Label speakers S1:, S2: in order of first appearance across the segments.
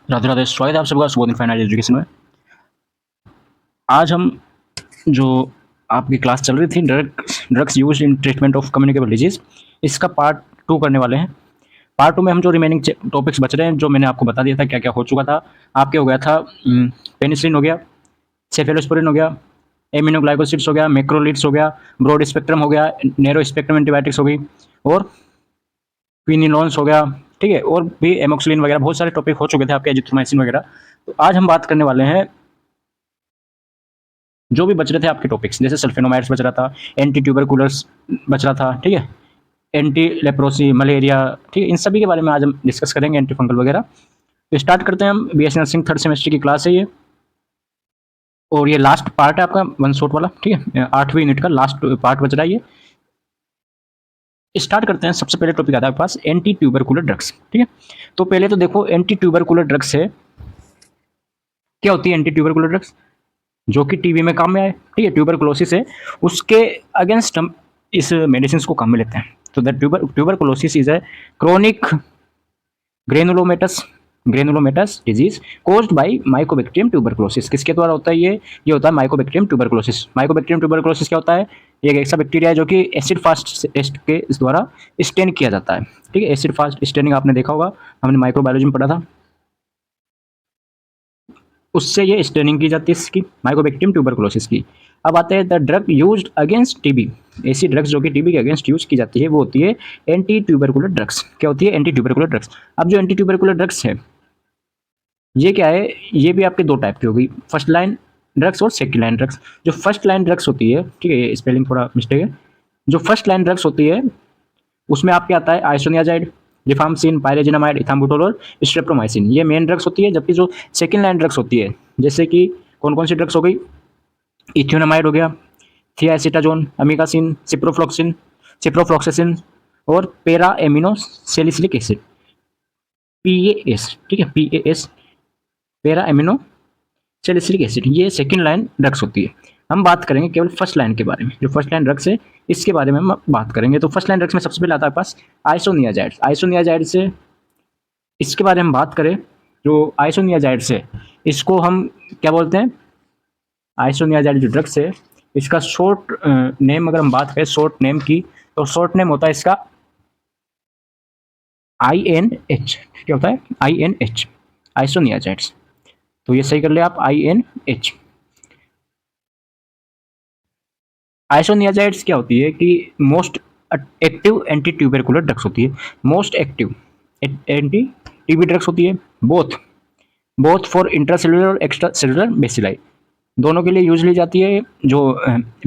S1: राधे राधे। स्वागत है आप सबका सुबोध फाइनल एजुकेशन में। आज हम जो आपकी क्लास चल रही थी drugs use in treatment of communicable disease, इसका पार्ट 2 करने वाले हैं। पार्ट 2 में हम जो रिमेनिंग टॉपिक्स बच रहे हैं, जो मैंने आपको बता दिया था क्या क्या हो चुका था। आपके हो गया था पेनिसिलिन हो गया, सेफेलोस्पोरिन हो गया, एमिनोग्लाइकोसिड्स हो गया, मैक्रोलिड्स हो गया, ब्रॉड स्पेक्ट्रम हो गया, नैरो स्पेक्ट्रम एंटीबायोटिक्स हो गई, और क्विनिलॉन्स हो गया। ठीक है, और भी एमोक्सिलिन वगैरह बहुत सारे टॉपिक हो चुके थे आपके, एजिथ्रोमाइसिन वगैरह। तो आज हम बात करने वाले हैं जो भी बच रहे थे आपके टॉपिक्स, जैसे सल्फेनोमाइड्स बच रहा था, एंटी ट्यूबरकुलर्स बच रहा था, ठीक है, एंटी लेप्रोसी, मलेरिया, ठीक है, इन सभी के बारे में आज हम डिस्कस करेंगे, एंटी फंगल वगैरह। तो स्टार्ट करते हैं हम। बीएससी नर्सिंग थर्ड सेमेस्टर की क्लास है ये, और ये लास्ट पार्ट है आपका वन शॉट वाला, ठीक है, 8वीं यूनिट का लास्ट पार्ट बच रहा है ये। स्टार्ट करते हैं। सबसे पहले टॉपिक आता है आपके पास एंटी ट्यूबरकुलर ड्रग्स, ठीक है। तो पहले तो देखो एंटी ट्यूबरकुलर ड्रग्स है, क्या होती है एंटी ट्यूबरकुलर ड्रग्स, जो कि टीबी में काम में आए, ठीक है, ट्यूबरकुलोसिस है, उसके अगेंस्ट हम इस मेडिसिन को काम में लेते हैं। तो the tuberculosis is a chronic granulomatous granulomatous disease caused by Mycobacterium tuberculosis. किसके द्वारा होता है ये होता है माइकोबैक्टीरियम ट्यूबरकुलोसिस। माइकोबैक्टीरियम ट्यूबरकुलोसिस क्या होता है? ये एक ऐसा बैक्टीरिया है जो कि एसिड फास्ट टेस्ट के द्वारा स्टेन किया जाता है, ठीक है। एसिड फास्ट स्टेनिंग आपने देखा होगा, हमने माइक्रोबायोलॉजी में पढ़ा था, उससे ये स्टेनिंग की जाती है इसकी, माइकोबैक्टीरियम ट्यूबरकुलोसिस की। अब आते हैं the drug used against TB. ऐसी ड्रग्स जो कि टीबी के अगेंस्ट यूज की जाती है वो होती है एंटी ट्यूबरकुलर ड्रग्स। क्या होती है? Anti tubercular drugs. अब जो एंटी ट्यूबरकुलर ड्रग्स है ये क्या है? ये भी आपके दो टाइप की होगी, फर्स्ट लाइन ड्रग्स और सेकंड लाइन ड्रग्स। जो फर्स्ट लाइन ड्रग्स होती है, ठीक है, ये स्पेलिंग थोड़ा मिस्टेक है, जो फर्स्ट लाइन ड्रग्स होती है उसमें आपके आता है आइसोनियाजाइड, रिफाम्सिन, पायरेजिनामाइड, इथाम्बुटोल और स्ट्रेप्टोमाइसिन, ये मेन ड्रग्स होती है। जबकि जो सेकंड लाइन ड्रग्स होती है, जैसे कि कौन कौन सी ड्रग्स हो गई, इथ्योनामाइड हो गया, थियासिटाजोन, अमीकासिन, सिप्रोफ्लॉक्सेसिन और पेरा एमिनो सैलिसिलिक एसिड, पीएएस, ठीक है, पीएएस, पेरा एमिनो सैलिसिलिक एसिड, ये सेकंड लाइन ड्रग्स होती है। हम बात करेंगे केवल फर्स्ट लाइन के बारे में, जो फर्स्ट लाइन ड्रग्स है इसके बारे में हम बात करेंगे। तो फर्स्ट लाइन ड्रग्स में सबसे पहले आता है पास आइसोनियाजाइड्स। आइसोनियाजाइड से इसके बारे में बात करें, जो आइसोनियाजाइड्स है इसको हम क्या बोलते हैं? आइसोनियाजाइड जो ड्रग्स है इसका शॉर्ट नेम अगर हम बात करें शॉर्ट नेम की, तो शॉर्ट नेम होता है इसका INH। क्या होता है? INH, आइसोनियाजाइड्स। तो ये सही कर ले आप, INH। आइसोनियाजाइड्स क्या होती है कि most active anti tubercular drugs होती है, most active anti TB drugs होती है, बोथ फॉर इंट्रासेलुलर और एक्स्ट्रा सेलुलर बेसिलाई, दोनों के लिए यूज ली जाती है। जो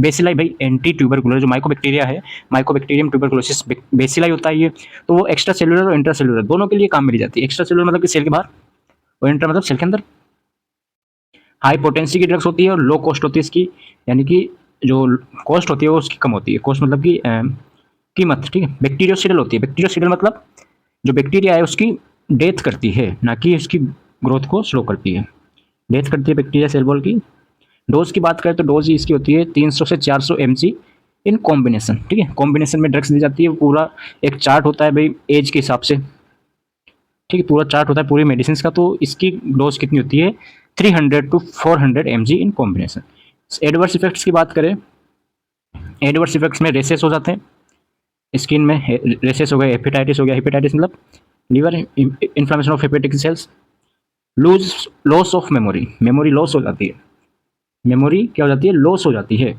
S1: बेसिलाई भाई एंटी ट्यूबरकुलर जो माइकोबैक्टीरिया है, माइकोबैक्टीरियम ट्यूबरकुलोसिस बेसिलाई होता है ये, तो वो एक्स्ट्रा सेलुलर और इंट्रा सेलुलर दोनों के लिए काम में ली जाती है। एक्स्ट्रा सेलुलर मतलब कि सेल के बाहर, और इंट्रा मतलब सेल के अंदर। हाई पोटेंसी की ड्रग्स होती है और लो कॉस्ट होती है इसकी, यानी कि जो कॉस्ट होती है वो उसकी कम होती है, कॉस्ट मतलब कि कीमत, ठीक है। बैक्टीरियोसिडल होती है, बैक्टीरियोसिडल मतलब जो बैक्टीरिया है उसकी डेथ करती है, ना कि इसकी ग्रोथ को स्लो करती है, डेथ करती है बैक्टीरिया सेल वॉल की। डोज की बात करें तो डोज इसकी होती है 300 से 400 mg इन कॉम्बिनेशन, ठीक है। कॉम्बिनेशन में ड्रग्स दी जाती है, पूरा एक चार्ट होता है भाई एज के हिसाब से, ठीक है, पूरा चार्ट होता है पूरी मेडिसिन का। तो इसकी डोज कितनी होती है? 300 to 400 mg in combination. Adverse effects की बात करें, एडवर्स इफेक्ट्स में रेसेस हो जाते हैं, स्किन में रेसेस हो गए, हेपेटाइटिस हो गया, हेपेटाइटिस मतलब liver inflammation of hepatic cells, loss of memory, memory loss हो जाती है, मेमोरी क्या हो जाती है? लॉस हो जाती है,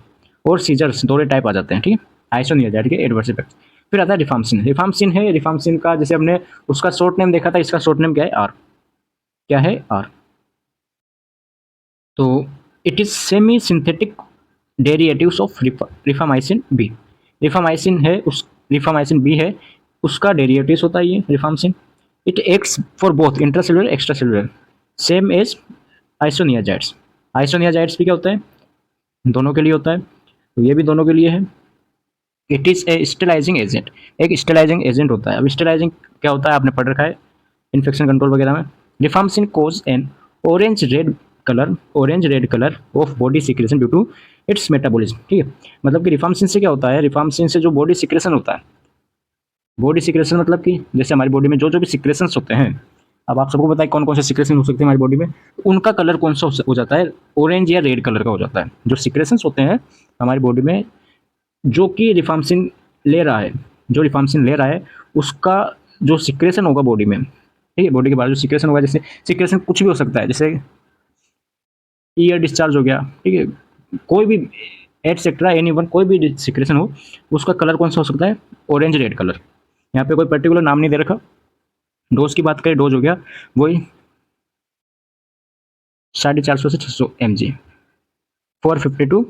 S1: और सीजर्स दोनों टाइप आ जाते हैं, ठीक है, आइसोनियाजाइड के एडवर्स इफेक्ट्स। फिर आता है रिफाम्सिन। रिफाम्सिन है, रिफाम्सिन का जैसे हमने उसका शॉर्ट नेम देखा था, इसका शॉर्ट नेम क्या है? आर। क्या है? आर। तो it is semi synthetic derivatives of rifamycin B. Rifamycin है उस रिफामाइसिन बी है, उसका डेरिवेटिव्स होता है ये rifampicin. It acts for both intracellular extra cellular, same as isoniazids. Isoniazids भी क्या होता है? दोनों के लिए होता है, तो ये भी दोनों के लिए है। It is a sterilising agent, एक स्टेलाइजिंग एजेंट होता है। अब स्टेलाइजिंग क्या होता है आपने पढ़ रखा है इन्फेक्शन कंट्रोल वगैरह में। Rifampicin causes an orange red colour of body secretion due to its metabolism, ठीक है। मतलब कि रिफाम्सिन से क्या होता है? रिफाम्सिन से जो बॉडी सिक्रेशन होता है, बॉडी सिक्रेशन मतलब कि जैसे हमारी बॉडी में जो जो भी सिक्रेशंस होते हैं, अब आप सबको पता है कौन कौन से सिक्रेशन हो सकते हैं हमारी बॉडी में, उनका कलर कौन सा हो जाता है, ऑरेंज या रेड कलर का हो जाता है। जो सिक्रेशंस होते हैं हमारी बॉडी में, जो कि रिफार्मसिन ले रहा है, जो रिफार्मसिन ले रहा है उसका जो सिक्रेशन होगा बॉडी में, ठीक है, बॉडी के बाहर जो सिक्रेशन होगा, जैसे सिक्रेशन कुछ भी हो सकता है, जैसे ईयर डिस्चार्ज हो गया, ठीक है, कोई भी एटसेट्रा एनी वन, कोई भी सिक्रेशन हो, उसका कलर कौन सा हो सकता है, ऑरेंज रेड कलर। यहाँ पे कोई पर्टिकुलर नाम नहीं दे रखा। डोज की बात करें, डोज हो गया वही 450 से 600 mg, 450 टू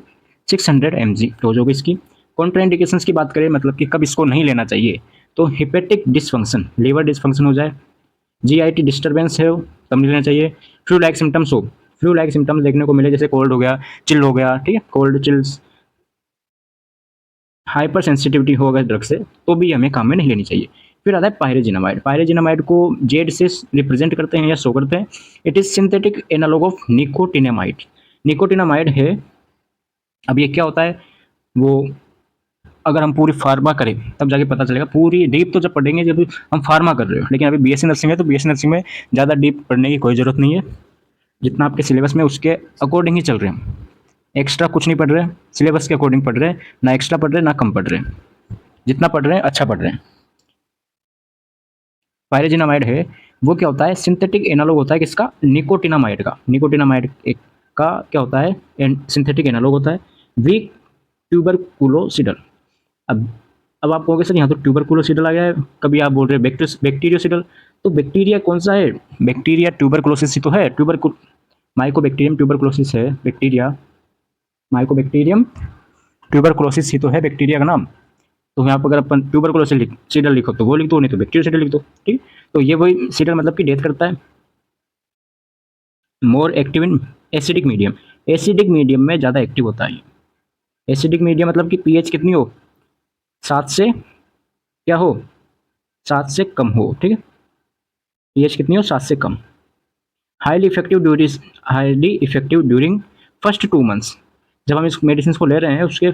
S1: 600 mg डोज होगी इसकी। कॉन्ट्राइंडिकेशंस की बात करें, मतलब कि कब इसको नहीं लेना चाहिए, तो हिपेटिक डिसफंक्शन, लीवर डिसफंक्शन हो जाए, जीआईटी डिस्टर्बेंस है तब नहीं लेना चाहिए, फ्लू लाइक सिम्टम्स हो, फ्लू लाइक सिम्टम्स देखने को मिले, जैसे कोल्ड हो गया, चिल हो गया, ठीक है, कोल्ड चिल्स, हाइपर सेंसिटिविटी हो अगर ड्रग से, तो भी हमें काम में नहीं लेनी चाहिए। फिर आता है पायरेजिनामाइड। पायरेजिनामाइड को जेड से रिप्रेजेंट करते हैं या शो करते हैं। It is synthetic analog of nicotinamide. Nicotinamide है। अब ये क्या होता है, वो अगर हम पूरी फार्मा करें तब जाके पता चलेगा, पूरी डीप तो जब पढ़ेंगे जब हम फार्मा कर रहे हो, लेकिन अभी बीएससी नर्सिंग है तो बीएससी नर्सिंग में ज़्यादा डीप पढ़ने की कोई ज़रूरत नहीं है, जितना आपके सिलेबस में उसके अकॉर्डिंग ही चल रहे हैं। एक्स्ट्रा कुछ नहीं पढ़ रहे हैं, सिलेबस के अकॉर्डिंग पढ़ रहे हैं, ना एक्स्ट्रा पढ़ रहे हैं ना कम पढ़ रहे हैं, जितना पढ़ रहे हैं अच्छा पढ़ रहे हैं। पायरेजिनामाइड है वो क्या होता है, सिंथेटिक एनालॉग होता है किसका, निकोटिनामाइड का। निकोटिनामाइड का क्या होता है, सिंथेटिक एनालॉग होता है वीक ट्यूबरकुलोसिडल। अब अब आप कहोगे सर यहाँ तो ट्यूबरकुलोसिडल आ गया है, कभी आप बोल रहे हैं बैक्टीरियोसिडल, तो बैक्टीरिया कौन सा है, बैक्टीरिया ट्यूबरकुलोसिस ही तो है, माइकोबैक्टीरियम ट्यूबरकुलोसिस है बैक्टीरिया, माइकोबैक्टीरियम ट्यूबरकुलोसिस ही तो है बैक्टीरिया का नाम। तो यहाँ पर अगर अपन ट्यूबरकुलोसिडल लिखो तो वो लिख दो, नहीं तो बैक्टीरियोसिडल लिख दो, ठीक। तो ये वही सीडल मतलब कि डेथ करता है। More active in acidic medium, acidic medium में ज़्यादा एक्टिव होता है। एसिडिक मीडियम मतलब कि पीएच कितनी हो, 7 से क्या हो, 7 से कम हो, ठीक है, पीएच कितनी हो, 7 से कम। Highly effective during first 2 months, जब हम इस मेडिसिन को ले रहे हैं उसके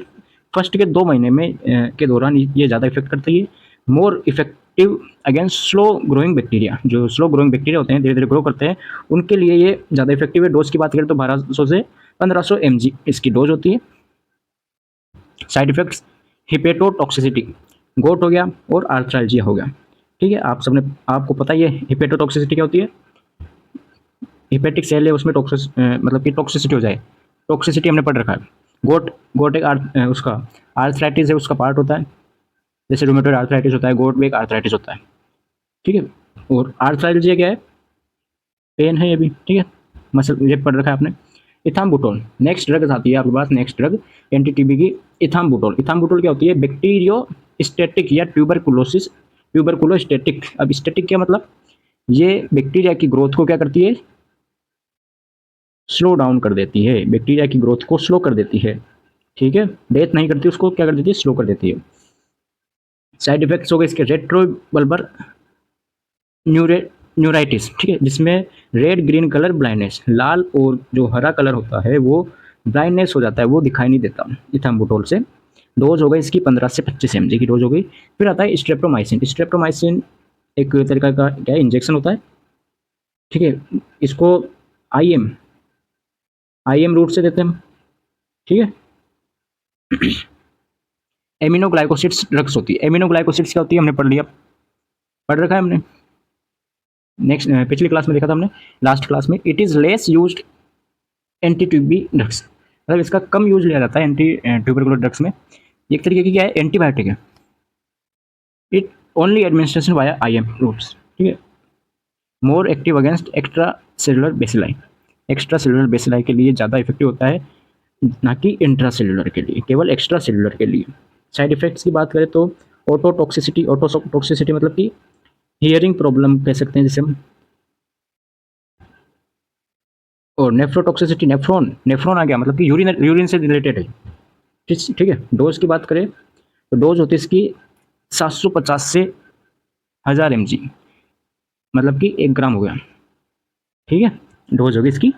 S1: फर्स्ट के 2 महीने में के दौरान ये ज़्यादा इफेक्ट करती है। More effective against slow growing bacteria, जो स्लो ग्रोइंग बैक्टीरिया होते हैं, धीरे धीरे ग्रो करते हैं, उनके लिए ये ज़्यादा इफेक्टिव है। डोज की बात करें तो 1200 से 1500 mg इसकी डोज होती है। साइड इफेक्ट्स, हिपेटोटॉक्सिसिटी, गोट हो गया और आर्थराल्जिया हो गया, ठीक है। आपको पता ही है हिपेटोटॉक्सिसिटी क्या होती है, हिपेटिक सेल है उसमें मतलब कि टॉक्सिसिटी हो जाए, टॉक्सिसिटी हमने पढ़ रखा है। गोट एक उसका आर्थराइटिस है, उसका पार्ट होता है, जैसे रूमेटॉइड आर्थराइटिस होता है, गोट में एक आर्थराइटिस होता है, ठीक है। और आर्थराइटिस क्या है, पेन है ये भी, ठीक है, मसल ये पढ़ रखा है आपने। इथाम्बुटोल नेक्स्ट ड्रग आती है आपके पास, नेक्स्ट ड्रग एंटी टीबी की इथाम्बुटोल। इथाम्बुटोल क्या होती है, बैक्टीरियोस्टेटिक या ट्यूबरकुलोस्टेटिक। अब स्टेटिक क्या मतलब, ये बैक्टीरिया की ग्रोथ को क्या करती है, स्लो डाउन कर देती है, बैक्टीरिया की ग्रोथ को स्लो कर देती है, ठीक है, डेथ नहीं करती, उसको क्या कर देती है, स्लो कर देती है। साइड इफेक्ट्स हो गए इसके, रेट्रोबल्बर न्यूराइटिस, ठीक है, जिसमें रेड ग्रीन कलर ब्लाइंडनेस, लाल और जो हरा कलर होता है वो ब्लाइंडनेस हो जाता है, वो दिखाई नहीं देता इथाम्बुटोल से। डोज हो गई इसकी 15 से 25 mg की डोज हो गई। फिर आता है स्ट्रेप्टोमाइसिन। स्ट्रेप्टोमाइसिन एक तरीका का क्या है, इंजेक्शन होता है, ठीक है, इसको आईएम रूट से देते हैं हम, ठीक है। एमिनोग्लाइकोसिड्स ड्रग्स होती है। एमिनोग्लाइकोसिड्स क्या होती है, हमने पढ़ लिया, पढ़ रखा है हमने, नेक्स्ट पिछली क्लास में देखा था हमने, लास्ट क्लास में। It is less used anti TB drugs, मतलब इसका कम यूज लिया जाता है एंटी ट्यूबरकुलर ड्रग्स में। एक तरीके की क्या है, एंटीबायोटिक है। It only administration via IM routes, ठीक है। More active against extra cellular bacilli, extra cellular bacilli के लिए ज़्यादा इफेक्टिव होता है, ना कि इंट्रा सेलुलर के लिए, केवल एक्स्ट्रा सेलुलर के लिए। साइड इफेक्ट्स की बात करें तो ऑटोटॉक्सिसिटी मतलब कि हियरिंग प्रॉब्लम कह सकते हैं जिसे हम, और नेफ्रोटॉक्सिसिटी, नेफ्रॉन आ गया, मतलब कि यूरिन से रिलेटेड है, ठीक है। डोज की बात करें तो डोज होती है इसकी 750 से 1000 mg, मतलब कि 1 ग्राम हो गया, ठीक है, डोज होगी इसकी।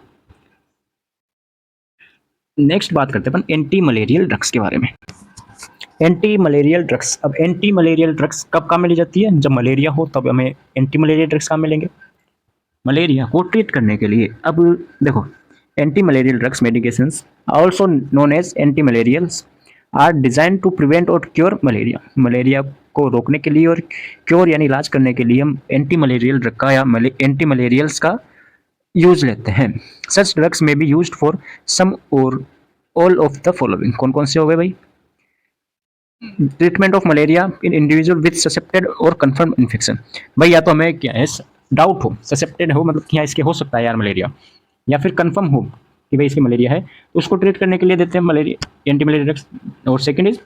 S1: नेक्स्ट बात करते हैं अपन एंटी मलेरियल ड्रग्स के बारे में। एंटी मलेरियल ड्रग्स, अब एंटी मलेरियल ड्रग्स कब काम में ली जाती है, जब मलेरिया हो तब हमें एंटी मलेरियल ड्रग्स काम में लेंगे। मलेरिया को ट्रीट करने के लिए। अब देखो, anti malarial drugs medications also known as anti malarials are design to prevent और क्योर मलेरिया। मलेरिया को रोकने के लिए और क्योर यानी इलाज करने के लिए हम एंटी मलेरियल ड्रग का या एंटी मलेरियल्स का यूज लेते हैं। सच ड्रग्स में बी यूज्ड फॉर सम और ऑल ऑफ द फॉलोइंग। कौन कौन से हो गए भाई? Treatment of malaria in individual with suspected or confirm infection. भाई या तो हमें क्या है, डाउट हो, ससेप्टेड हो मतलब कि हाँ इसके हो सकता है यार मलेरिया, या फिर कंफर्म हो कि भाई इसकी मलेरिया है, तो उसको ट्रीट करने के लिए देते हैं मलेरिया एंटी मलेरिया ड्रग्स। और second is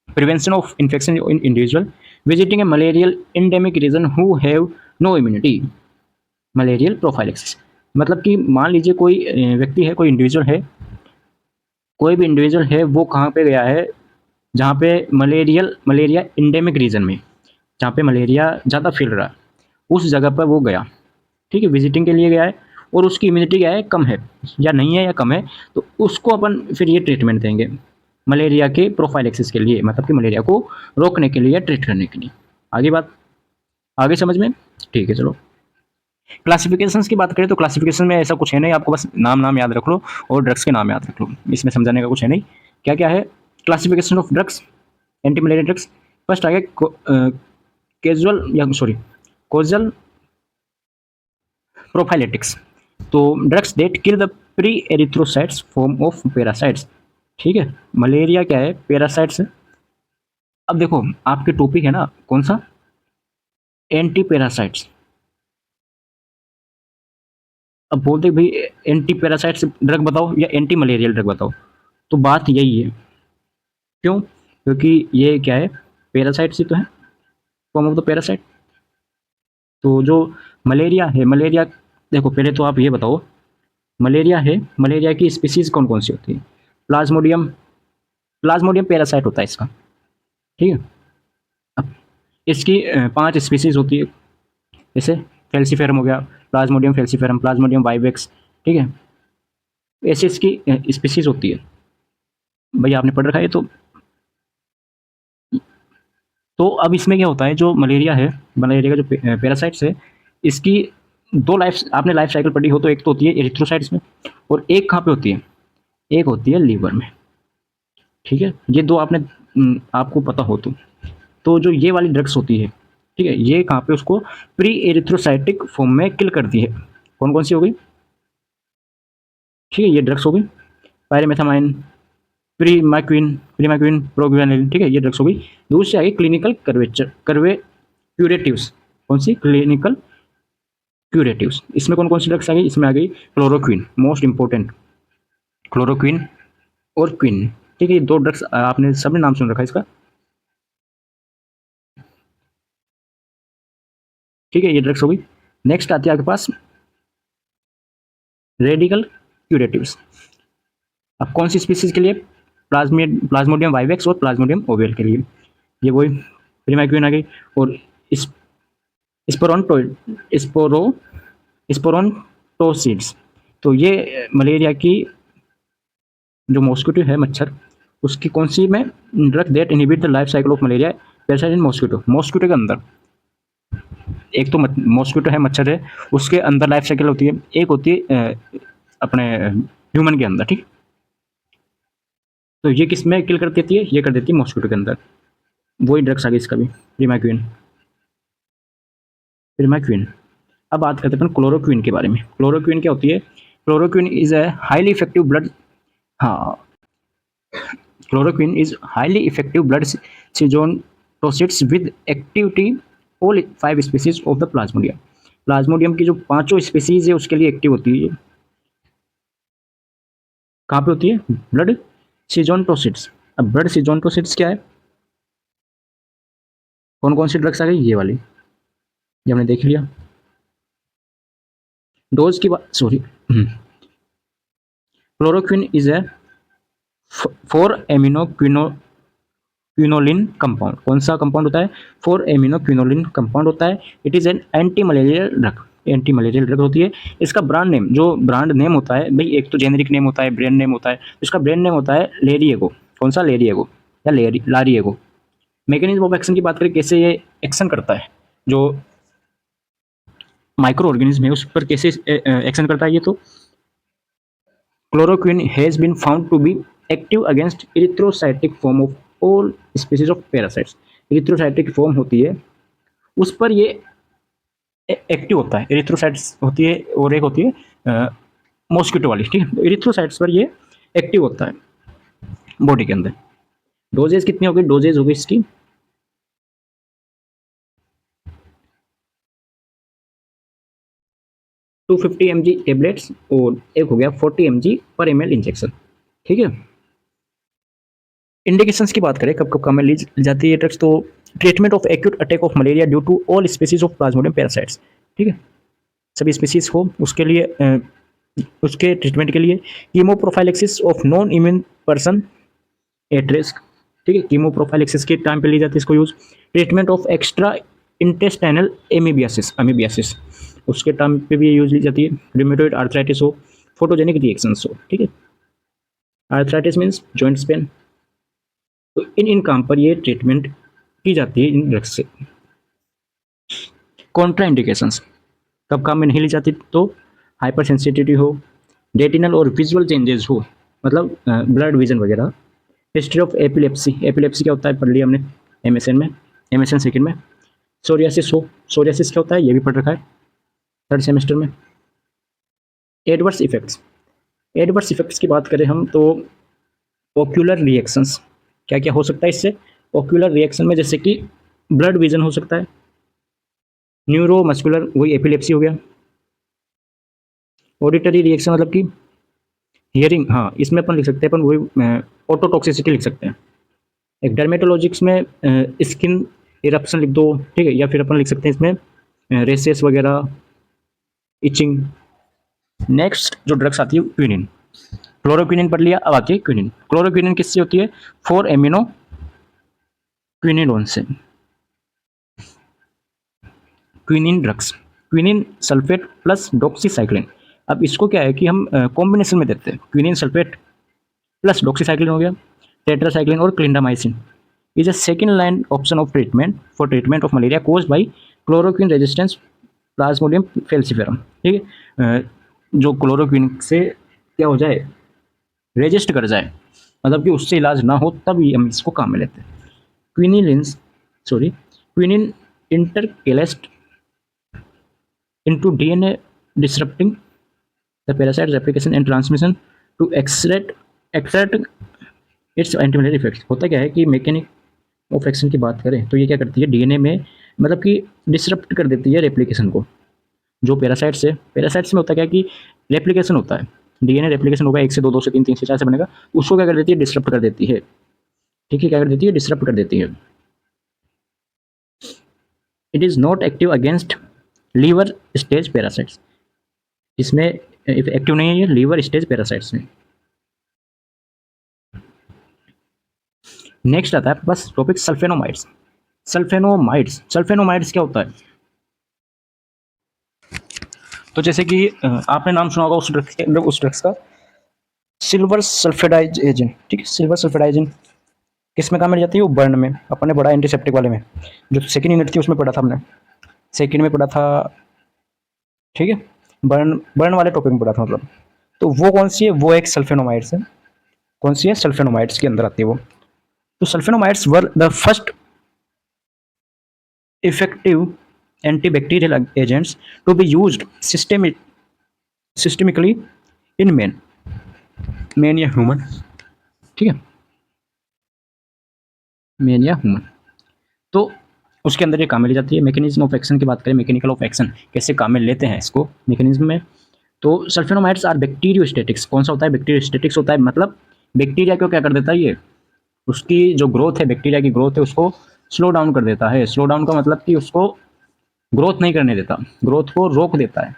S1: prevention of infection in individual visiting a malarial endemic region who have no immunity. Malarial prophylaxis मतलब कि मान लीजिए कोई व्यक्ति है, कोई इंडिविजुअल है, कोई भी इंडिविजुअल है, वो कहाँ पे गया है जहाँ पे मलेरिया इंडेमिक रीजन में, जहाँ पे मलेरिया ज़्यादा फैल रहा है, उस जगह पर वो गया, ठीक है, विजिटिंग के लिए गया है, और उसकी इम्यूनिटी क्या है, कम है या नहीं है या कम है, तो उसको अपन फिर ये ट्रीटमेंट देंगे मलेरिया के प्रोफाइलेक्सिस के लिए, मतलब कि मलेरिया को रोकने के लिए, ट्रीट करने के लिए। आगे बात, आगे समझ में? ठीक है चलो। क्लासिफिकेशंस की बात करें तो क्लासिफिकेशन में ऐसा कुछ है नहीं, आपको बस नाम नाम याद रख लो और ड्रग्स के नाम याद रख लो, इसमें समझाने का कुछ है नहीं। क्या क्या है classification of drugs, anti malaria drugs? First आ गया कैजुअल या सॉरी कोजल प्रोफाइलेटिक्स, तो drugs that kill the pre erythrocytes form of parasites. ठीक है, मलेरिया क्या है, पैरासाइट्स है। अब देखो आपके टॉपिक है ना कौन सा, एंटी पैरासाइट्स। अब बोलते भाई एंटी पैरासाइट्स ड्रग बताओ या एंटी मलेरियल ड्रग बताओ, तो बात यही है। क्यों? क्योंकि ये क्या है, पैरासाइट्स ही तो है, फॉर्म ऑफ द पैरासाइट। तो जो मलेरिया है, मलेरिया देखो पहले तो आप ये बताओ, मलेरिया है, मलेरिया की स्पीसीज कौन कौन सी होती है? प्लाज्मोडियम, प्लाज्मोडियम पैरासाइट होता है इसका, ठीक है। अब इसकी 5 स्पीसीज होती है, जैसे फेल्सीफेरम हो गया, प्लाज्मोडियम फेल्सीफेरम, प्लाज्मोडियम वाइवेक्स, ठीक है, ऐसे इसकी स्पीसीज होती है। भाई आपने पढ़ रखा है तो अब इसमें क्या होता है, जो मलेरिया है, मलेरिया का जो पैरासाइट्स है, इसकी दो लाइफ, आपने लाइफ साइकिल पढ़ी हो तो एक तो होती है एरिथ्रोसाइट्स में, और एक कहाँ पे होती है, एक होती है लीवर में, ठीक है। ये दो आपने आपको पता हो तो जो ये वाली ड्रग्स होती है, ठीक है, ये कहाँ पे उसको प्री एरिथ्रोसाइटिक फॉर्म में किल करती है। कौन कौन सी हो गई? ठीक है, ये ड्रग्स हो गई, पायरेमेथामाइन, प्रीमाक्विन, प्रोग्वेनिल, ठीक है, ये ड्रग्स हो गई। दूसरी आ गई क्लिनिकल क्यूरेटिव्स। कौन सी? क्लिनिकल क्यूरेटिव्स। इसमें कौन कौन सी ड्रग्स आ गई? इसमें आ गई क्लोरोक्विन, मोस्ट इंपॉर्टेंट, क्लोरोक्विन और क्विन, ठीक है। ये दो ड्रग्स आपने सबने नाम सुन रखा है इसका, ठीक है, ये ड्रग्स हो गई। नेक्स्ट आती है आपके पास रेडिकल क्यूरेटिव्स। अब कौन सी स्पीसीज के लिए? प्लाज्मोडियम वाइवेक्स और प्लाज्मोडियम ओवेल के लिए, ये वही प्रीमाक्विन आ गई। और इस स्पोरोन्टो स्पोरो स्पोरोन्टोसिड्स, तो ये मलेरिया की जो मॉस्किटो है, मच्छर, उसकी कौन सी में drug that inhibit the life cycle of malaria parasite in mosquito. Mosquito के अंदर एक तो मॉस्किटो है, मच्छर है, उसके अंदर लाइफ साइकिल होती है, एक होती है अपने ह्यूमन के अंदर, ठीक। तो ये किस में किल कर देती है? ये कर देती है मॉस्किटो के अंदर। वही ड्रग्स आ गई इसका भी, प्रीमाक्विन। प्रीमाक्विन। अब बात करते हैं क्लोरोक्विन के बारे में। क्लोरोक्विन क्या होती है? Chloroquine is a highly effective blood, हाँ, chloroquine is highly effective blood schizonticides with activity all 5 species of the plasmodium. Plasmodium की जो 5 स्पीसीज है उसके लिए एक्टिव होती है। कहाँ पे होती है? ब्लड सीजोनटोसिड्स। अब ब्लड सीजोनटोसिड्स क्या है? कौन कौन सी ड्रग्स आ गई? ये वाली, ये हमने देख लिया। डोज की बात, sorry, chloroquine is A 4 amino quinoline compound. कौन सा कंपाउंड होता है? 4 एमिनो क्विनोलिन कंपाउंड होता है। It is an anti malarial drug, anti malarial drug होती है। इसका ब्रांड नेम, जो ब्रांड नेम होता है भाई, एक तो जेनेरिक नेम होता है, ब्रांड नेम होता है, इसका ब्रांड नेम होता है लेरिएगो। कौन सा? लेरिएगो या लारिएगो। मैकेनिज्म ऑफ एक्शन की बात करें, कैसे ये एक्शन करता है, जो माइक्रो ऑर्गेनिज्म है उस पर कैसे एक्शन करता है ये, तो chloroquine has been found to be active against erythrocytic form of all species of parasites. Erythrocytic form होती है उस पर ये एक्टिव होता है। इरिथ्रोसाइट्स होती है और एक होती है मॉस्किटो वाली, ठीक है। इरिथ्रोसाइट्स पर ये एक्टिव होता है बॉडी के अंदर। डोजेज कितनी होगी? डोजेज होगी इसकी 250 mg टेबलेट्स और एक हो गया 40 mg पर ml इंजेक्शन, ठीक है। इंडिकेशंस की बात करें कब कब काम में ली जाती है ड्रग्स, तो treatment of acute attack of malaria due to all species of plasmodium parasites, ठीक है। सभी स्पीसीज हो उसके लिए उसके ट्रीटमेंट के लिए chemoprophylaxis of non immune person at risk, ठीक है। कीमोप्रोफाइलेक्सिस के टाइम पे ली जाती है इसको use. Treatment of extra intestinal amoebiasis उसके टाइम पे भी यूज ली जाती है। रिमेटोइड आर्थराइटिस हो, फोटोजेनिक रिएक्शंस हो, ठीक है। आर्थराइटिस मीन्स जॉइंट्स पेन, तो इन काम पर ये ट्रीटमेंट की जाती है इन ड्रग्स से। कॉन्ट्रा इंडिकेशंस कब काम में नहीं ली जाती, तो हाइपर सेंसिटिविटी हो, रेटिनल और विजुअल चेंजेस हो, मतलब ब्लड विजन वगैरह। हिस्ट्री ऑफ एपिलेप्सी, एपिलेप्सी क्या होता है पढ़ लिया हमने एमएसएन सेकंड में। सोरियासिस हो, सोरियासिस क्या होता है ये भी पढ़ रखा है थर्ड सेमेस्टर में। एडवर्स इफेक्ट्स, एडवर्स इफेक्ट्स की बात करें हम तो ओक्यूलर रिएक्शंस, क्या क्या हो सकता है इससे? ओक्यूलर रिएक्शन में जैसे कि ब्लड विजन हो सकता है, न्यूरो मस्कुलर वही एपिलेप्सी हो गया। ऑडिटरी रिएक्शन मतलब कि हियरिंग, हाँ इसमें अपन लिख सकते हैं अपन वही ऑटोटॉक्सिसिटी लिख सकते हैं। एक डर्मेटोलॉजिक्स में स्किन इरप्शन लिख दो, ठीक है, या फिर अपन लिख सकते हैं इसमें रेसेस वगैरह, इचिंग। नेक्स्ट जो ड्रग्स आती है क्विनिन, क्लोरोक्विनिन पढ़ लिया, अब आती है क्विनिन। क्लोरोक्विनिन किससे होती है? 4 एमिनो क्विनिडोन से। Quinine drugs, quinine sulphate plus doxycycline. अब इसको क्या है कि हम कॉम्बिनेशन में देते हैं, क्विनिन सल्फेट प्लस डॉक्सीसाइक्लिन हो गया, टेट्रासाइक्लिन और clindamycin is a second line option of treatment for treatment of malaria caused by chloroquine resistance Plasmodium falciparum, ठीक है। जो क्लोरोक्विन से क्या हो जाए, रेजिस्ट कर जाए, मतलब कि उससे इलाज ना हो, तब हम इसको काम में लेते हैं। Quinine intercalates into DNA disrupting the parasite's replication and transmission to exert its antimalarial effects। होता क्या है कि मैकेनिक ऑफ एक्शन की बात करें तो ये क्या करती है डीएनए में, मतलब कि डिसरप्ट कर देती है रेप्लिकेशन को। जो पैरासाइट्स है, पैरासाइट्स में होता क्या है कि रेप्लिकेशन होता है, डीएनए रेप्लिकेशन होगा 1 से 2, 2 से 3, 3 से 4 से बनेगा, उसको क्या कर देती है? डिसरप्ट कर देती है, ठीक है। क्या कर देती है? डिसरप्ट कर देती है। It is not active against liver stage parasites, इसमें एक्टिव नहीं है ये लीवर स्टेज पैरासाइट्स में। नेक्स्ट आता है बस टॉपिक सल्फेनोमाइड्स। सल्फेनोमाइड्स क्या होता है? तो जैसे कि आपने नाम सुना होगा उस ड्रग्स का, सिल्वर सल्फेडाइज एजेंट, ठीक है। सिल्वर सल्फेडाइज एजेंट किस में काम मिल जाती है? वो बर्न में, अपन ने पढ़ा एंटीसेप्टिक वाले में, जो सेकेंड यूनिट थी उसमें पढ़ा था हमने, सेकेंड में पढ़ा था, ठीक है। बर्न वाले टॉपिक में पढ़ा था मतलब। तो वो कौन सी है? वो एक सल्फेनोमाइड्स है। कौन सी है? सल्फेनोमाइड्स के अंदर आती है वो। तो sulfonamides were the first effective antibacterial agents to be used systemically in man या ह्यूमन, ठीक है, मैन या ह्यूमन। तो उसके अंदर ये काम में ली जाती है। मैकेनिज्म ऑफ एक्शन की बात करें, मैकेनिकल ऑफ एक्शन कैसे काम में लेते हैं इसको मैकेनिज्म में, तो सल्फेनोमाइड्स आर बैक्टीरियोस्टैटिक्स। कौन सा होता है? बैक्टीरियोस्टैटिक्स होता है, मतलब बैक्टीरिया को क्या कर देता है, ये उसकी जो ग्रोथ है, बैक्टीरिया की ग्रोथ है उसको स्लो डाउन कर देता है। स्लो डाउन का मतलब कि उसको ग्रोथ नहीं करने देता, ग्रोथ को रोक देता है।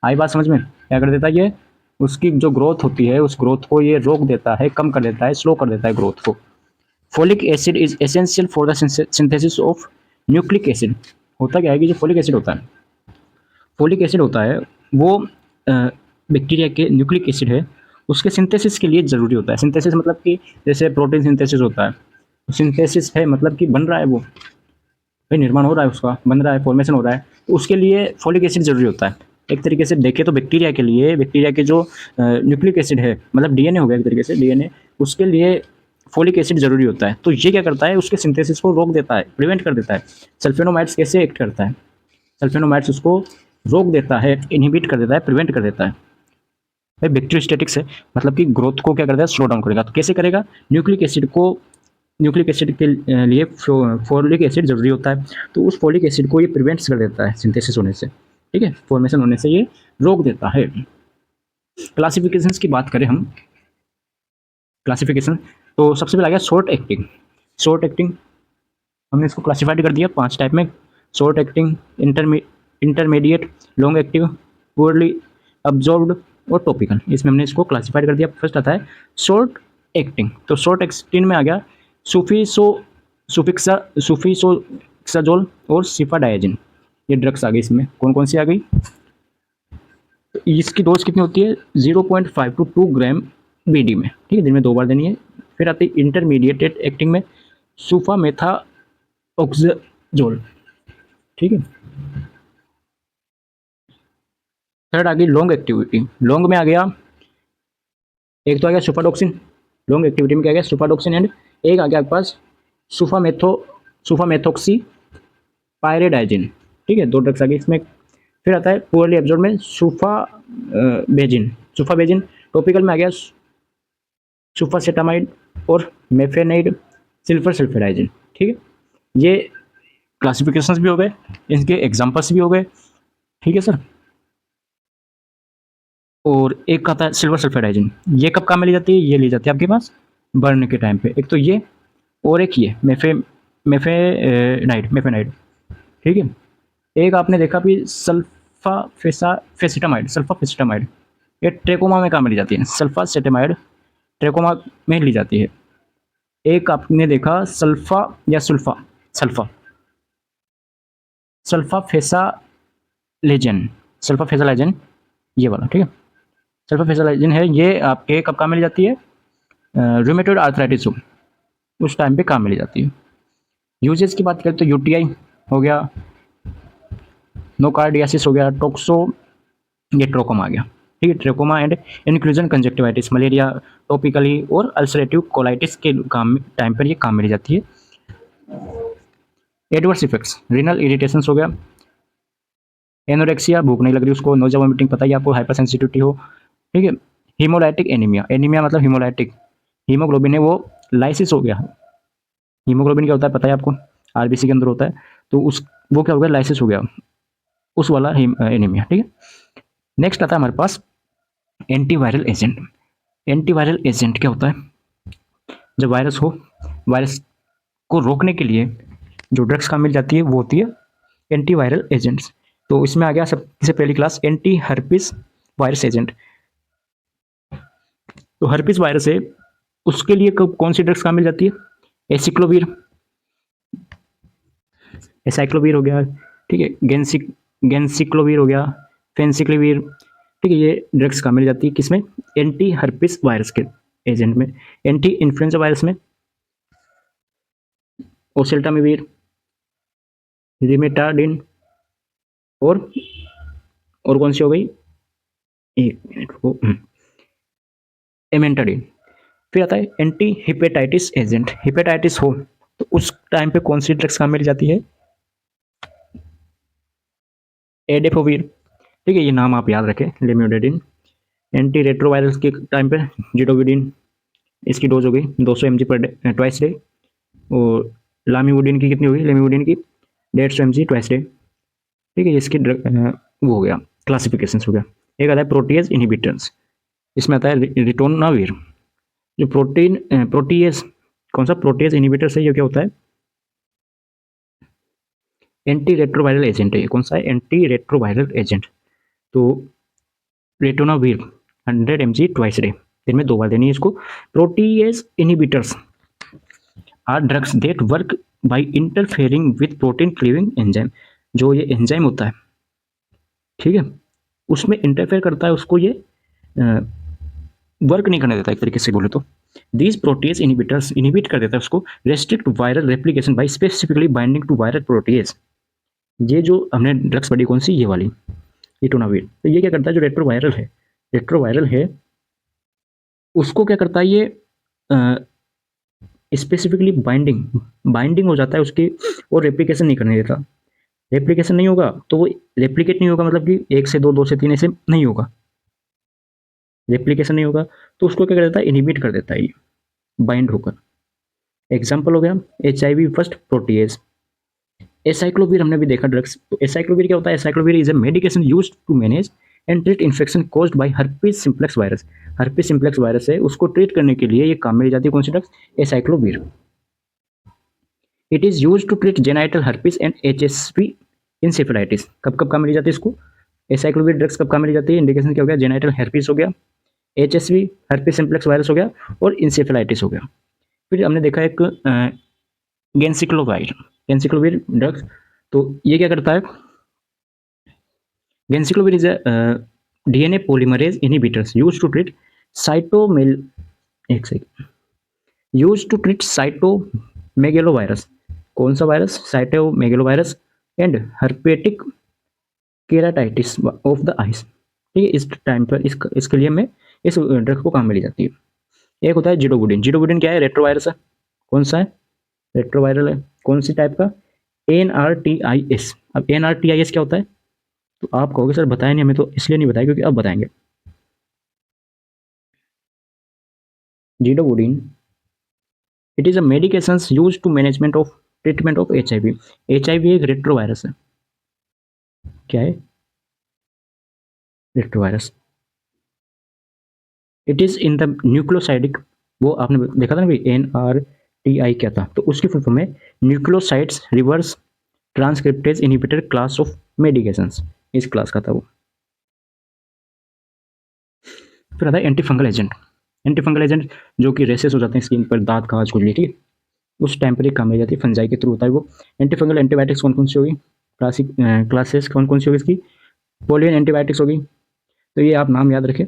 S1: आई बात समझ में? क्या कर देता है ये? उसकी जो ग्रोथ होती है उस ग्रोथ को ये रोक देता है, कम कर देता है, स्लो कर देता है ग्रोथ को। Folic acid is essential for the synthesis of nucleic acid. होता क्या है कि जो फोलिक एसिड होता है वो बैक्टीरिया के न्यूक्लिक एसिड है उसके सिंथेसिस के लिए ज़रूरी होता है। सिंथेसिस मतलब कि जैसे प्रोटीन सिंथेसिस होता है, सिंथेसिस है मतलब कि बन रहा है, वो भाई निर्माण हो रहा है, उसका बन रहा है, फॉर्मेशन हो रहा है, उसके लिए फोलिक एसिड ज़रूरी होता है। एक तरीके से देखें तो बैक्टीरिया के लिए, बैक्टीरिया के जो न्यूक्लिक एसिड है, मतलब डीएनए हो गया एक तरीके से, डीएनए, उसके लिए फोलिक एसिड ज़रूरी होता है। तो ये क्या करता है, उसके सिंथेसिस को रोक देता है, प्रिवेंट कर देता है। सल्फेनोमाइड्स कैसे एक्ट करता है, सल्फेनोमाइड्स उसको रोक देता है, इनहिबिट कर देता है, प्रिवेंट कर देता है। भाई बैक्टीरियोस्टैटिक्स है, मतलब कि ग्रोथ को क्या करता है, स्लो डाउन करेगा। तो कैसे करेगा, न्यूक्लिक एसिड को, न्यूक्लिक एसिड के लिए फोलिक एसिड जरूरी होता है, तो उस फोलिक एसिड को ये प्रिवेंट्स कर देता है सिंथेसिस होने से, ठीक है, फॉर्मेशन होने से ये रोक देता है। क्लासिफिकेशंस की बात करें हम, क्लासिफिकेशन, तो सबसे पहले आ गया शॉर्ट एक्टिंग। शॉर्ट एक्टिंग हमने इसको क्लासिफाइड कर दिया 5 टाइप में, short acting, intermediate, long active, poorly absorbed और टॉपिकल। इसमें हमने इसको क्लासिफाइड कर दिया। फर्स्ट आता है शॉर्ट एक्टिंग। तो शॉर्ट एक्टिंग में आ गया सुफिक्साजोल और सिफाडायाजिन, ये ड्रग्स आ गई। इसमें कौन कौन सी आ गई, तो इसकी डोज कितनी होती है, 0.5 टू 2 ग्राम बीडी में, ठीक है, दिन में 2 बार देनी है। फिर आती है इंटरमीडिएट एक्टिंग में सुफामेथाओक्साजोल, ठीक है। थर्ड आ गई लॉन्ग एक्टिविटी। लॉन्ग में आ गया, एक तो आ गया सुफाडोक्सिन, लॉन्ग एक्टिविटी में क्या आ गया, सुफाडोक्सिन, एंड एक आ गया आपके पास सुफामेथोक्सी पायरेडाइजिन, ठीक है, 2 ड्रग्स आ गए इसमें। फिर आता है पुअरली एब्जॉर्ब में सुफाबेजिन। टॉपिकल में आ गया सुफासेटामाइड और मेफेनाइड सिल्फर सल्फेडाइजिन, ठीक है। ये क्लासिफिकेशंस भी हो गए, इनके एग्जांपल्स भी हो गए, ठीक है सर। और एक आता है सिल्वर सल्फेडाइजिन, ये कब काम में ली जाती है, ये ली जाती है आपके पास बर्न के टाइम पे। एक तो ये और एक ये मेफेनाइड, ठीक है। एक आपने देखा भी सल्फाफेसिटामाइड, ये ट्रेकोमा में काम में ली जाती है, सल्फासेटेमाइड ट्रेकोमा में ली जाती है। एक आपने देखा सल्फा सल्फाफेसालेजन, सल्फाफेसालेजन ये वाला, ठीक है, सल्फाफेसालेजन है, ये आपके कब काम में ली जाती है, रूमेटॉइड आर्थराइटिस हो उस टाइम पे काम में ली जाती है। यूजेस की बात करें तो यूटीआई हो गया, नोकार्डियासिस हो गया, टोक्सो, ये ट्रोकोमा आ गया, ठीक है, trachoma and inclusion conjunctivitis, malaria topically और अल्सरेटिव कोलाइटिस के टाइम पर ये काम में ली जाती है। एडवर्स इफेक्ट्स, रीनल इरिटेशन हो गया, एनोरेक्सिया, भूख नहीं लग रही उसको, नोजा वोमिटिंग, पता ही आपको, हाइपर सेंसिटिविटी हो, ठीक है। हीमोलाइटिक एनीमिया, एनीमिया मतलब हीमोलाइटिक, हीमोग्लोबिन है वो लाइसिस हो गया। हीमोग्लोबिन क्या होता है पता है आपको, आरबीसी के अंदर होता है, तो उस वो क्या हो गया, लाइसिस हो गया, उस वाला एनीमिया, ठीक है। नेक्स्ट आता है हमारे पास एंटीवायरल एजेंट। एंटीवायरल एजेंट क्या होता है, जब वायरस हो, वायरस को रोकने के लिए जो ड्रग्स काम मिल जाती है वो होती है एंटीवायरल एजेंट्स। तो इसमें आ गया सबसे पहली class anti herpes virus agent. तो हर्पिस वायरस है, उसके लिए कौन सी ड्रग्स काम मिल जाती है, एसिक्लोवीर, एसाइक्लोवीर हो गया, ठीक है, गेंसिक्लोवीर हो गया, फेंसिक्लोवीर, ठीक है, ये ड्रग्स काम मिल जाती है किसमें, एंटी हर्पिस वायरस के एजेंट में। एंटी इन्फ्लुएंजा वायरस में ओसेल्टामिविर, रिमेटाडिन और कौन सी हो गई, एक मिनट को, एमेंटाडिन। फिर आता है एंटी हिपेटाइटिस एजेंट, हिपेटाइटिस हो तो उस टाइम पे कौन सी ड्रग्स काम मिल जाती है, एडेफोविर, ठीक है, ये नाम आप याद रखें, लेम्यूडेडिन। एंटी रेट्रोवायरस के टाइम पे जिडोविडिन, इसकी डोज हो गई 200 mg per day, twice day. और लामीवुडिन की कितनी होगी, लेमीवुडिन की 150 mg ट्वाइस डे, ठीक है, इसकी वो हो गया, क्लासिफिकेशन हो गया। एक आता है प्रोटीएज इनहिबिटर्स, इसमें आता है रिटोनाविर, जो प्रोटीएज, कौन सा प्रोटीएज इनहिबिटर्स है, ये क्या होता है, एंटी रेट्रोवायरल एजेंट है, कौन सा है, एंटी रेट्रोवायरल एजेंट। तो रेटोनाविर 100 mg ट्वाइस डे, दिन में 2 बार देनी है इसको। Protease inhibitors are drugs that work by interfering with protein cleaving enzyme, जो ये एंजाइम होता है, ठीक है, उसमें इंटरफेयर करता है, उसको ये वर्क नहीं करने देता, एक तरीके से बोले तो। दीज प्रोटीएज इनहिबिटर्स इनहिबिट कर देता है उसको, restrict viral replication by specifically binding to viral protease, ये जो हमने ड्रग्स पढ़ी कौन सी, ये वाली इटोनाविर, तो ये क्या करता है, जो रेट्रोवायरल है उसको क्या करता है ये स्पेसिफिकली बाइंडिंग हो जाता है उसकी, और रेप्लिकेशन नहीं करने देता। रेप्लिकेशन नहीं होगा तो वो रेप्लिकेट नहीं होगा, मतलब कि एक से दो, दो से तीन, ऐसे नहीं होगा, रेप्लिकेशन नहीं होगा, तो उसको क्या कर देता है, इनहिबिट कर देता है ये बाइंड होकर। एग्जाम्पल हो गया HIV फर्स्ट प्रोटीएज। एसाइक्लोविर हमने भी देखा ड्रग्स, तो एसाइक्लोविर क्या होता है, acyclovir is a medication used to manage and treat infection caused by herpes simplex virus. Herpes simplex virus है, उसको ट्रीट करने के लिए ये काम में ली जाती है, कौन सी drugs, acyclovir. It is use to treat genital herpes and HSV encephalitis. कब कब काम में ली जाती है इसको, एसाइक्लोविर ड्रग्स कब काम में ली जाती है, इंडिकेशन क्या हो गया, जेनाइटल हर्पीज हो गया, HSV हर्पीज सिम्प्लेक्स वायरस हो गया, और इंसेफेलाइटिस हो गया। फिर हमने देखा एक गेंसिक्लोवाइर, गेंसिक्लोविर ड्रग्स, तो ये क्या करता है, ganciclovir is a DNA polymerase inhibitors used to treat cytomel एक second use to treat cytomegalovirus. कौन सा virus, cytomegalovirus and herpetic keratitis of the eyes. ठीक है, इस टाइम पर इसके लिए हमें इस ड्रग को काम में ली जाती है। एक होता है जिडोबुडिन। जिडोबुडिन क्या है, रेट्रोवायरस है, कौन सा है, रेट्रोवायरल है, कौन सी टाइप का, NRTIS। अब NRTIS क्या होता है, तो आप कहोगे सर बताया नहीं हमें, तो इसलिए नहीं बताया क्योंकि अब बताएंगे। Zidovudine, it is a medication use to management of treatment of HIV। HIV एक रेट्रोवायरस है, क्या है, retrovirus. It is in the nucleosidic, वो आपने देखा था ना भाई, NRTI क्या था, तो उसकी फुल फॉर्म है nucleosides reverse transcriptase inhibitor class of medications, इस क्लास का था वो। फिर आता है anti fungal agent. Anti fungal agent जो कि रेसेस हो जाते हैं स्किन पर, दांत खाज खुजली, ठीक है, उस टाइम पर एक काम में जाती है, फंजाई के थ्रू होता है वो। एंटी फंगल एंटीबायोटिक्स कौन कौन सी होगी, क्लासेस कौन कौन सी होगी इसकी, पोलियन एंटीबायोटिक्स होगी, तो ये आप नाम याद रखें,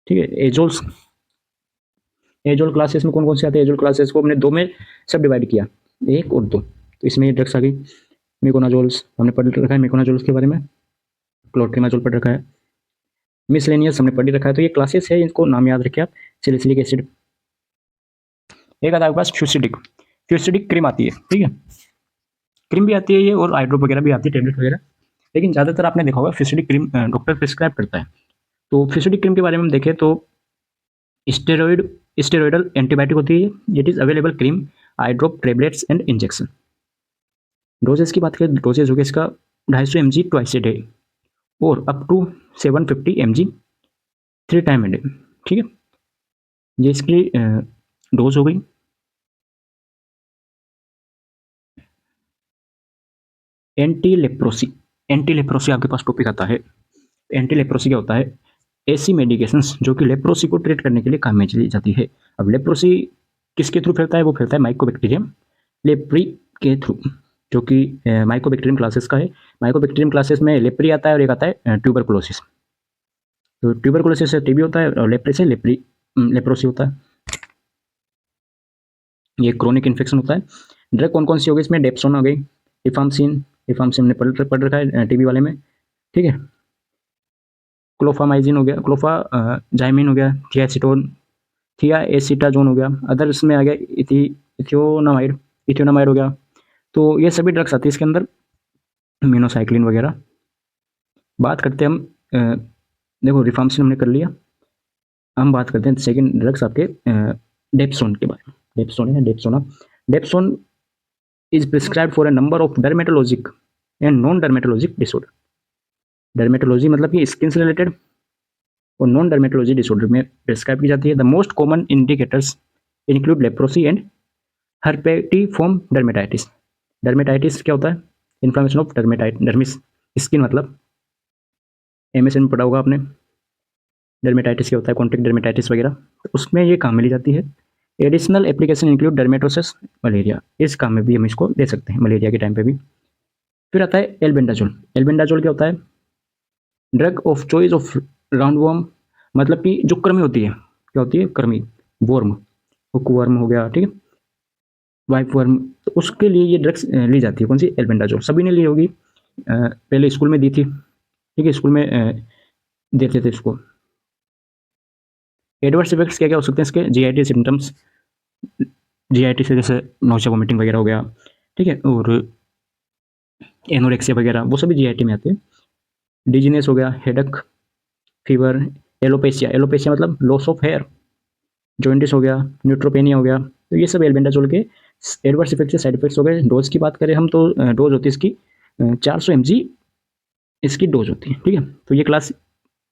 S1: ठीक है। एजोल्स, एजोल क्लासेस में कौन कौन से आते हैं, एजोल क्लासेस को हमने दो में सब डिवाइड किया, एक और दो, तो इसमें ये ड्रग्स आ गई। मेकोनाजोल्स हमने पढ़ रखा है, मेकोनाजोल्स के बारे में, क्लोट्रिमाजोल पढ़ रखा है, मिसलेनियस हमने पढ़ रखा है, तो ये क्लासेस है, इनको नाम याद रखिए आप। Salicylic acid. एक आता है आपके पास फ्यूसिडिक। फ्यूसिडिक क्रीम आती है, ठीक है, क्रीम भी आती है ये, और आई ड्रॉप वगैरह भी आती है, टेबलेट वगैरह, लेकिन ज़्यादातर आपने देखा होगा फ्यूसिडिक क्रीम डॉक्टर प्रिस्क्राइब करता है। तो फ्यूसिडिक क्रीम के बारे में हम देखें तो स्टेरॉइडल एंटीबायोटिक होती है, it is available cream, eye drop, tablets and injection. Doses की बात करें, डोजेज हो गया इसका 250 mg ट्वाइस ए डे, और up to 750 mg 3 time a day, ठीक है, ये इसकी डोज हो गई। एंटी लेप्रोसी, एंटी लेप्रोसी आपके पास टॉपिक आता है। एंटी लेप्रोसी क्या होता है, ऐसी मेडिकेशंस जो कि लेप्रोसी को ट्रीट करने के लिए काम में चली जाती है। अब लेप्रोसी किसके थ्रू फैलता है, वो फैलता है माइकोबैक्टीरियम लेप्री के थ्रू, जो कि माइकोबैक्टीरियम क्लासेस का है। माइकोबैक्टीरियम क्लासेस में लेप्री आता है, और एक आता है ट्यूबरकुलोसिस। तो ट्यूबरकुलोसिस से टीबी होता है, और लेप्री से लेप्रोसी होता है, ये क्रोनिक इन्फेक्शन होता है। ड्रग कौन कौन सी होगी इसमें, डेप्सोन हो गई, इफामसिन, इफामसिन ने पढ़ रखा है टीबी वाले में, ठीक है। क्लोफामाइजिन हो गया, जाइमिन हो गया, थियासिटोन, थियाएसिटाजोन हो गया, अदर्स में आ गया इथियोनामाइड, इथियोनामाइड हो गया। तो ये सभी ड्रग्स आती है इसके अंदर, मिनोसाइक्लिन वगैरह। बात करते हैं हम देखो रिफार्मसिन हमने कर लिया, हम बात करते हैं सेकंड ड्रग्स आपके डेप्सोन के बारे में। डेप्सोन है, dapsona, dapsone is prescribed for a number of dermatologic and non dermatologic disorder. Dermatology मतलब कि स्किन से रिलेटेड, और नॉन डर्मेटोलॉजी डिसऑर्डर में प्रिस्क्राइब की जाती है। The most common indicators include leprosy and herpetiform dermatitis. Dermatitis क्या होता है, इन्फ्लेमेशन ऑफ डर्मिस, स्किन मतलब, MSN में पढ़ा होगा आपने, डर्मेटाइटिस क्या होता है, कॉन्टैक्ट डर्मेटाइटिस वगैरह, तो उसमें ये काम मिली जाती है। Additional application include dermatosis, malaria, इस काम में भी हम इसको दे सकते हैं, मलेरिया के टाइम पे भी। फिर आता है एल्बेंडाजोल। एल्बेंडाजोल क्या होता है, drug of choice of roundworm, मतलब कि जो कृमि होती है, क्या होती है, कृमि, वर्म, हुक वर्म हो गया, ठीक है, वाइप वर्म, तो उसके लिए ये ड्रग्स ली जाती है। कौन सी? एल्बेंडाजोल। सभी ने ली होगी, पहले स्कूल में दी थी, ठीक है, स्कूल में देते थे इसको। एडवर्स इफेक्ट्स क्या क्या हो सकते हैं इसके? जीआईटी सिम्टम्स, जीआईटी से जैसे नौचा वोमिटिंग वगैरह हो गया, ठीक है, और एनोरेक्सिया वगैरह, वो सभी जीआईटी में आते हैं। डिजीनेस हो गया, हेडक, फीवर, एलोपेशिया, एलोपेशिया मतलब लॉस ऑफ हेयर, जॉइंटिस हो गया, न्यूट्रोपेनिया हो गया। तो ये सब एल्बेंडाजोल के एडवर्स इफेक्ट से साइड इफेक्ट्स हो गए। डोज की बात करें हम तो डोज होती है इसकी 400 mg इसकी डोज होती है, ठीक है। तो ये क्लास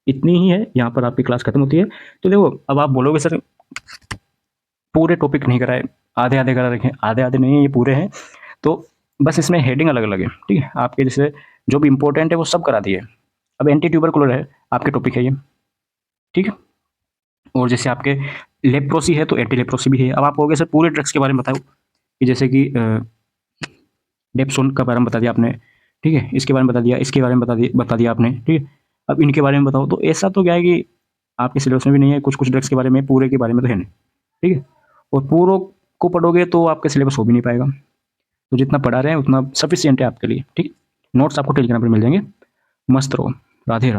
S1: इतनी ही है, यहाँ पर आपकी क्लास खत्म होती है। तो देखो, अब आप बोलोगे सर पूरे टॉपिक नहीं कराए, आधे आधे करा रखे, आधे आधे नहीं है, ये पूरे हैं। तो बस इसमें हेडिंग अलग अलग है, ठीक है। आपके जैसे जो भी इंपॉर्टेंट है वो सब करा दिए। अब एंटी ट्यूबरकुलर है, आपके टॉपिक है ये, ठीक है। और जैसे आपके लेप्रोसी है तो एंटी लेप्रोसी भी है। अब आप कहोगे सर पूरे ड्रग्स के बारे में बताओ, कि जैसे कि डेप्सोन का बारे में बता दिया आपने, ठीक है, इसके बारे में बता दिया, इसके बारे में बता दिया आपने, ठीक है। अब इनके बारे में बताओ। तो ऐसा तो क्या है कि आपके सिलेबस में भी नहीं है, कुछ कुछ ड्रग्स के बारे में, पूरे के बारे में तो है नहीं, ठीक है। और पूरों को पढ़ोगे तो आपका सिलेबस हो भी नहीं पाएगा। तो जितना पढ़ा रहे हैं उतना सफिशियंट है आपके लिए, ठीक है। नोट्स आपको टेलीग्राम पर मिल जाएंगे। मस्त रहो। राधे राधे।